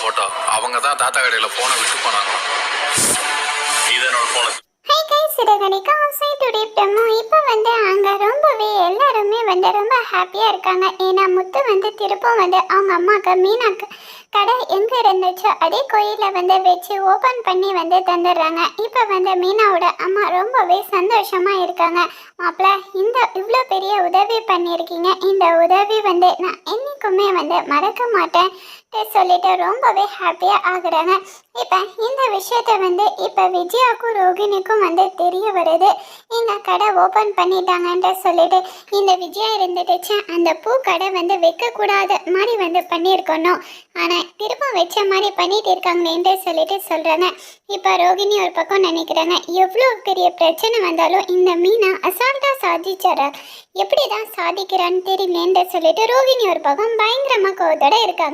Photo. அவங்க தான் தாத்தா கடையில் போனை விட்டு போனாங்க. இதனோட போன இப்போ வந்து அங்கே ரொம்பவே எல்லாருமே வந்து ரொம்ப ஹாப்பியாக இருக்காங்க. ஏன்னா முத்து வந்து திருப்பம் வந்து அவங்க அம்மாவுக்கு மீனாக்கு கடை எங்கே இருந்துச்சோ அதே கோயிலில் வந்து வச்சு ஓப்பன் பண்ணி வந்து தந்துடுறாங்க. இப்போ வந்து மீனாவோட அம்மா ரொம்பவே சந்தோஷமாக இருக்காங்க. மாப்பிள்ள, இந்த இவ்வளோ பெரிய உதவி பண்ணியிருக்கீங்க, இந்த உதவி வந்து நான் என்றைக்குமே வந்து மறக்க மாட்டேன் சொல்லிட்டு ரொம்பவே ஹாப்பியாக ஆகுறாங்க. இப்போ இந்த விஷயத்த வந்து இப்போ விஜயாவுக்கும் ரோகிணிக்கும் வந்து தெரிய வருது. எங்கள் கடை ஓப்பன் பண்ணிட்டாங்கன்ற சொல்லிட்டு இந்த விஜயா இருந்துட்டுச்சு அந்த பூ கடை வந்து வைக்கக்கூடாத மாதிரி வந்து பண்ணியிருக்கணும், ஆனால் திருப்பம் வச்ச மாதிரி பண்ணிட்டு இருக்காங்களேன்ட்டு சொல்லிட்டு சொல்கிறாங்க. இப்போ ரோகிணி ஒரு பக்கம் நினைக்கிறாங்க, எவ்வளோ பெரிய பிரச்சனை வந்தாலும் இந்த மீனா அசால்ட்டாக சாதிச்சாரா, எப்படி தான் சாதிக்கிறான்னு தெரியலேன்னு சொல்லிட்டு ரோகிணி ஒரு பக்கம் பயங்கரமாக கோவத்தோட இருக்காங்க.